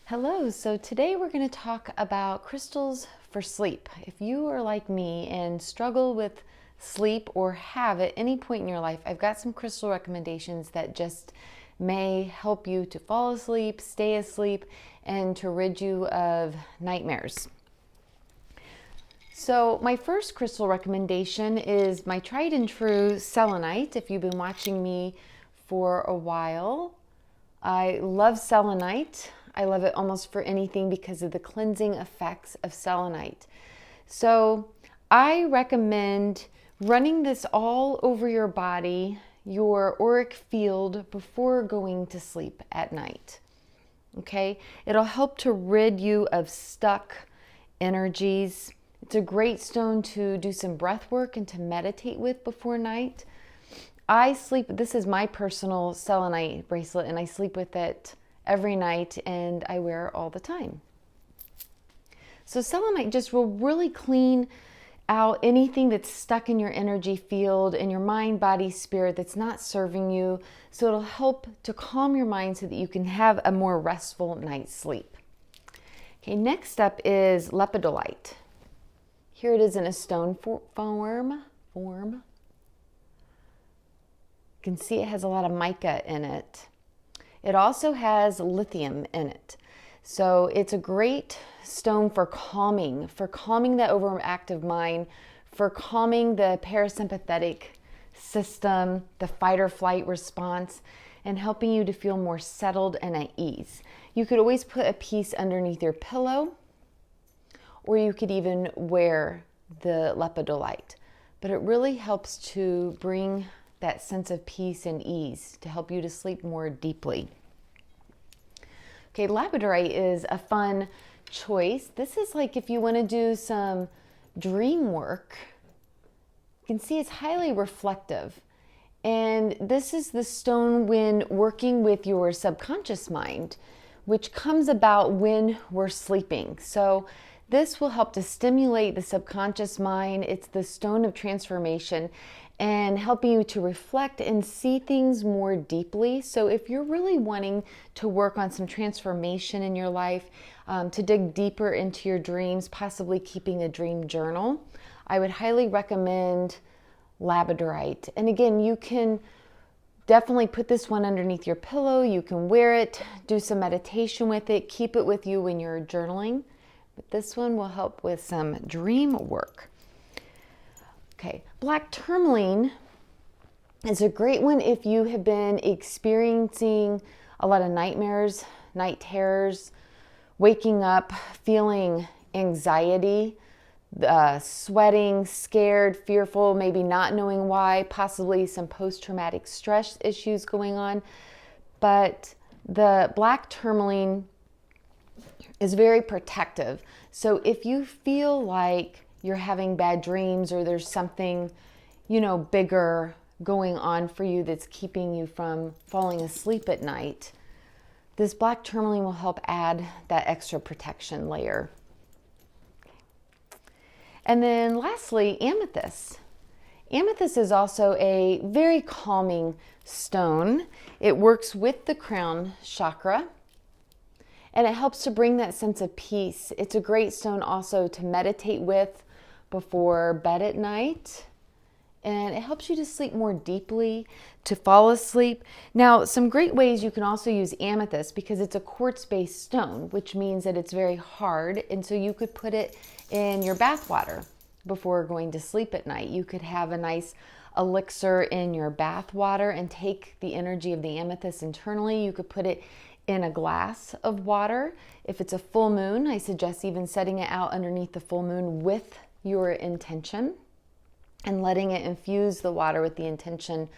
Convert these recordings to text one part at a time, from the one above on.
Hello, so today we're going to talk about crystals for sleep. If you are like me and struggle with sleep or have at any point in your life, I've got some crystal recommendations that just may help you to fall asleep, stay asleep, and to rid you of nightmares. So my first crystal recommendation is my tried and true selenite. If you've been watching me for a while, I love selenite. I love it almost for anything because of the cleansing effects of selenite. So I recommend running this all over your body, your auric field, before going to sleep at night. Okay? It'll help to rid you of stuck energies. It's a great stone to do some breath work and to meditate with before night. This is my personal selenite bracelet, and I sleep with it every night and I wear it all the time. So selenite just will really clean out anything that's stuck in your energy field, in your mind, body, spirit that's not serving you. So it'll help to calm your mind so that you can have a more restful night's sleep. Okay, next up is lepidolite. Here it is in a stone form. You can see it has a lot of mica in it. It also has lithium in it. So it's a great stone for calming that overactive mind, for calming the parasympathetic system, the fight or flight response, and helping you to feel more settled and at ease. You could always put a piece underneath your pillow, or you could even wear the lepidolite. But it really helps to bring that sense of peace and ease to help you to sleep more deeply. Okay, Labradorite is a fun choice. This is like if you want to do some dream work. You can see it's highly reflective. And this is the stone when working with your subconscious mind, which comes about when we're sleeping. So this will help to stimulate the subconscious mind. It's the stone of transformation and helping you to reflect and see things more deeply. So if you're really wanting to work on some transformation in your life, to dig deeper into your dreams, possibly keeping a dream journal, I would highly recommend Labradorite. And again, you can definitely put this one underneath your pillow. You can wear it, do some meditation with it, keep it with you when you're journaling. But this one will help with some dream work. Okay, black tourmaline is a great one if you have been experiencing a lot of nightmares, night terrors, waking up feeling anxiety, sweating, scared, fearful, maybe not knowing why, possibly some post-traumatic stress issues going on. But the black tourmaline is very protective. So if you feel like you're having bad dreams or there's something, bigger going on for you that's keeping you from falling asleep at night, this black tourmaline will help add that extra protection layer. And then lastly, amethyst. Amethyst is also a very calming stone. It works with the crown chakra, and it helps to bring that sense of peace. It's a great stone also to meditate with before bed at night. And it helps you to sleep more deeply, to fall asleep. Now, some great ways you can also use amethyst, because it's a quartz-based stone, which means that it's very hard. And so you could put it in your bath water before going to sleep at night. You could have a nice elixir in your bath water and take the energy of the amethyst internally. You could put it in a glass of water. If it's a full moon, I suggest even setting it out underneath the full moon with your intention and letting it infuse the water with the intention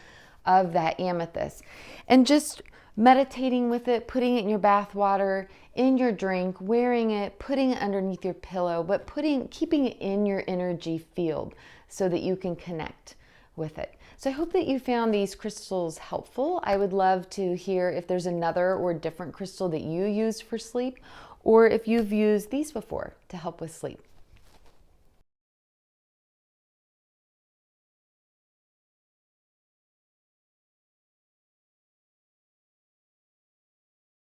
of that amethyst. And just meditating with it, putting it in your bath water, in your drink, wearing it, putting it underneath your pillow, but keeping it in your energy field so that you can connect with it. So I hope that you found these crystals helpful. I would love to hear if there's another or different crystal that you use for sleep, or if you've used these before to help with sleep.